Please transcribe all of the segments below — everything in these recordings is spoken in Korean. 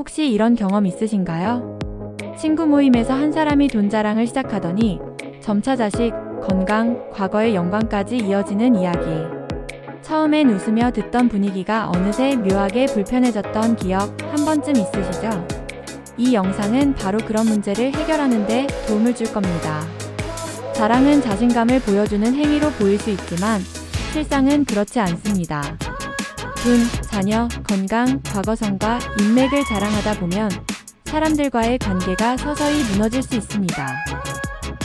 혹시 이런 경험 있으신가요? 친구 모임에서 한 사람이 돈 자랑을 시작하더니 점차 자식, 건강, 과거의 영광까지 이어지는 이야기. 처음엔 웃으며 듣던 분위기가 어느새 묘하게 불편해졌던 기억 한 번쯤 있으시죠? 이 영상은 바로 그런 문제를 해결하는 데 도움을 줄 겁니다. 자랑은 자신감을 보여주는 행위로 보일 수 있지만 실상은 그렇지 않습니다. 돈, 자녀, 건강, 과거성과 인맥을 자랑하다 보면 사람들과의 관계가 서서히 무너질 수 있습니다.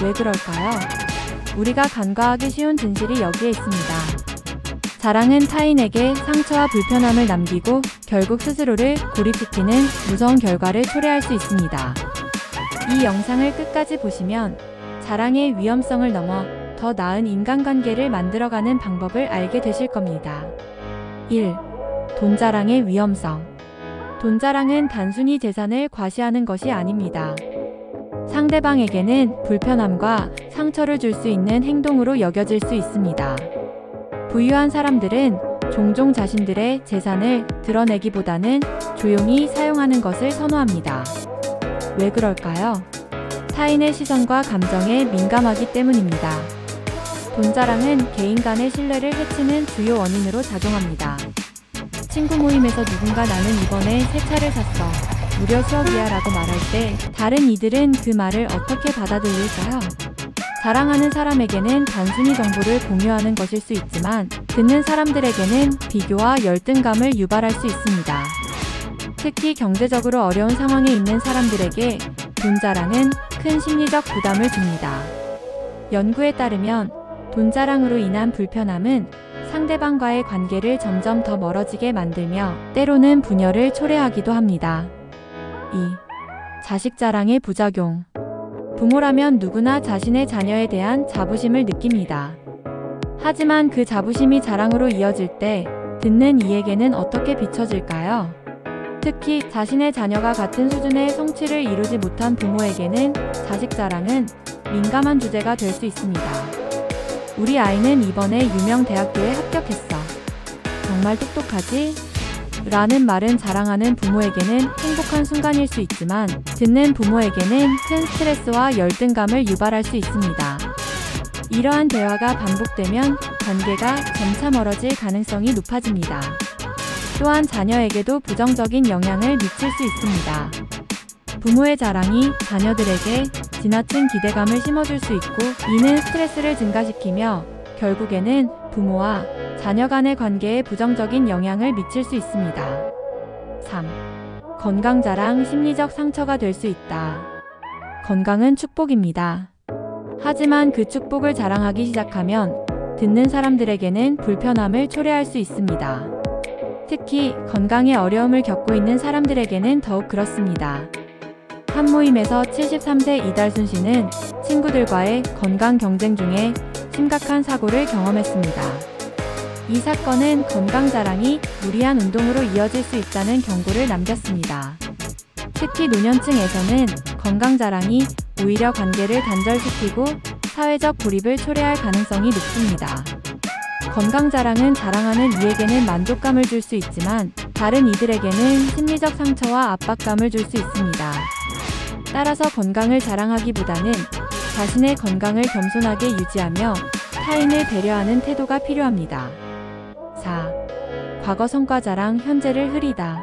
왜 그럴까요? 우리가 간과하기 쉬운 진실이 여기에 있습니다. 자랑은 타인에게 상처와 불편함을 남기고 결국 스스로를 고립시키는 무서운 결과를 초래할 수 있습니다. 이 영상을 끝까지 보시면 자랑의 위험성을 넘어 더 나은 인간관계를 만들어가는 방법을 알게 되실 겁니다. 1. 돈 자랑의 위험성. 돈 자랑은 단순히 재산을 과시하는 것이 아닙니다. 상대방에게는 불편함과 상처를 줄 수 있는 행동으로 여겨질 수 있습니다. 부유한 사람들은 종종 자신들의 재산을 드러내기보다는 조용히 사용하는 것을 선호합니다. 왜 그럴까요? 타인의 시선과 감정에 민감하기 때문입니다. 돈 자랑은 개인 간의 신뢰를 해치는 주요 원인으로 작용합니다. 친구 모임에서 누군가 나는 이번에 새 차를 샀어. 무려 수억이야 라고 말할 때 다른 이들은 그 말을 어떻게 받아들일까요? 자랑하는 사람에게는 단순히 정보를 공유하는 것일 수 있지만 듣는 사람들에게는 비교와 열등감을 유발할 수 있습니다. 특히 경제적으로 어려운 상황에 있는 사람들에게 돈 자랑은 큰 심리적 부담을 줍니다. 연구에 따르면 돈 자랑으로 인한 불편함은 상대방과의 관계를 점점 더 멀어지게 만들며 때로는 분열을 초래하기도 합니다. 2. 자식 자랑의 부작용. 부모라면 누구나 자신의 자녀에 대한 자부심을 느낍니다. 하지만 그 자부심이 자랑으로 이어질 때 듣는 이에게는 어떻게 비춰질까요? 특히 자신의 자녀가 같은 수준의 성취를 이루지 못한 부모에게는 자식 자랑은 민감한 주제가 될 수 있습니다. 우리 아이는 이번에 유명 대학교에 합격했어. 정말 똑똑하지? 라는 말은 자랑하는 부모에게는 행복한 순간일 수 있지만 듣는 부모에게는 큰 스트레스와 열등감을 유발할 수 있습니다. 이러한 대화가 반복되면 관계가 점차 멀어질 가능성이 높아집니다. 또한 자녀에게도 부정적인 영향을 미칠 수 있습니다. 부모의 자랑이 자녀들에게 지나친 기대감을 심어줄 수 있고 이는 스트레스를 증가시키며 결국에는 부모와 자녀 간의 관계에 부정적인 영향을 미칠 수 있습니다. 3. 건강 자랑 심리적 상처가 될 수 있다. 건강은 축복입니다. 하지만 그 축복을 자랑하기 시작하면 듣는 사람들에게는 불편함을 초래할 수 있습니다. 특히 건강에 어려움을 겪고 있는 사람들에게는 더욱 그렇습니다. 한 모임에서 73세 이달순 씨는 친구들과의 건강 경쟁 중에 심각한 사고를 경험했습니다. 이 사건은 건강 자랑이 무리한 운동으로 이어질 수 있다는 경고를 남겼습니다. 특히 노년층에서는 건강 자랑이 오히려 관계를 단절시키고 사회적 고립을 초래할 가능성이 높습니다. 건강 자랑은 자랑하는 이에게는 만족감을 줄 수 있지만 다른 이들에게는 심리적 상처와 압박감을 줄 수 있습니다. 따라서 건강을 자랑하기보다는 자신의 건강을 겸손하게 유지하며 타인을 배려하는 태도가 필요합니다. 4. 과거 성과 자랑, 현재를 흐리다.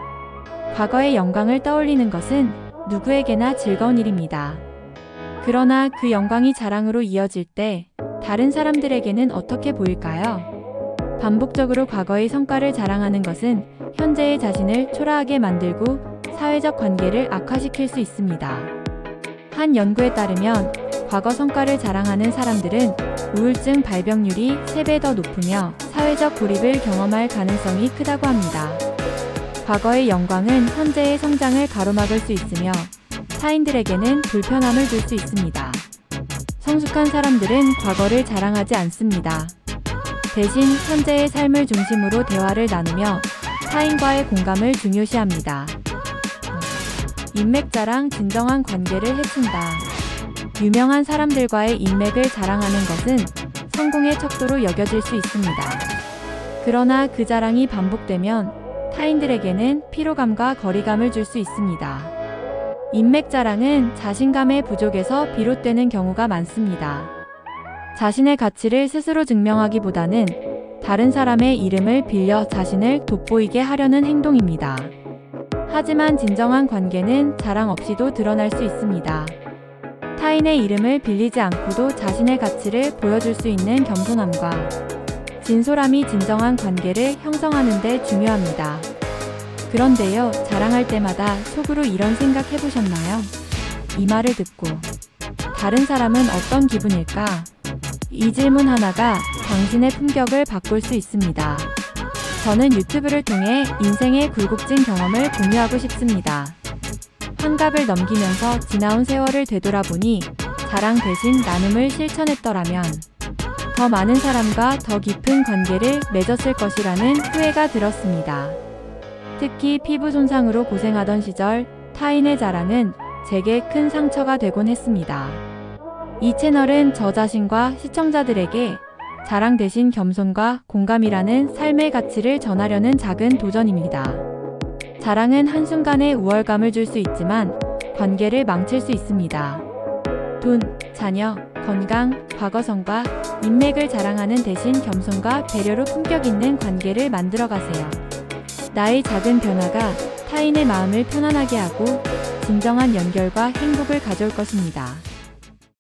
과거의 영광을 떠올리는 것은 누구에게나 즐거운 일입니다. 그러나 그 영광이 자랑으로 이어질 때 다른 사람들에게는 어떻게 보일까요? 반복적으로 과거의 성과를 자랑하는 것은 현재의 자신을 초라하게 만들고 사회적 관계를 악화시킬 수 있습니다. 한 연구에 따르면 과거 성과를 자랑하는 사람들은 우울증 발병률이 3배 더 높으며 사회적 고립을 경험할 가능성이 크다고 합니다. 과거의 영광은 현재의 성장을 가로막을 수 있으며 타인들에게는 불편함을 줄 수 있습니다. 성숙한 사람들은 과거를 자랑하지 않습니다. 대신 현재의 삶을 중심으로 대화를 나누며 타인과의 공감을 중요시합니다. 인맥 자랑, 진정한 관계를 해친다. 유명한 사람들과의 인맥을 자랑하는 것은 성공의 척도로 여겨질 수 있습니다. 그러나 그 자랑이 반복되면 타인들에게는 피로감과 거리감을 줄 수 있습니다. 인맥 자랑은 자신감의 부족에서 비롯되는 경우가 많습니다. 자신의 가치를 스스로 증명하기보다는 다른 사람의 이름을 빌려 자신을 돋보이게 하려는 행동입니다. 하지만 진정한 관계는 자랑 없이도 드러날 수 있습니다. 타인의 이름을 빌리지 않고도 자신의 가치를 보여줄 수 있는 겸손함과 진솔함이 진정한 관계를 형성하는 데 중요합니다. 그런데요, 자랑할 때마다 속으로 이런 생각 해보셨나요? 이 말을 듣고 다른 사람은 어떤 기분일까? 이 질문 하나가 당신의 품격을 바꿀 수 있습니다. 저는 유튜브를 통해 인생의 굴곡진 경험을 공유하고 싶습니다. 환갑을 넘기면서 지나온 세월을 되돌아보니 자랑 대신 나눔을 실천했더라면 더 많은 사람과 더 깊은 관계를 맺었을 것이라는 후회가 들었습니다. 특히 피부 손상으로 고생하던 시절 타인의 자랑은 제게 큰 상처가 되곤 했습니다. 이 채널은 저 자신과 시청자들에게 자랑 대신 겸손과 공감이라는 삶의 가치를 전하려는 작은 도전입니다. 자랑은 한순간에 우월감을 줄 수 있지만 관계를 망칠 수 있습니다. 돈, 자녀, 건강, 과거성과 인맥을 자랑하는 대신 겸손과 배려로 품격 있는 관계를 만들어 가세요. 나의 작은 변화가 타인의 마음을 편안하게 하고 진정한 연결과 행복을 가져올 것입니다.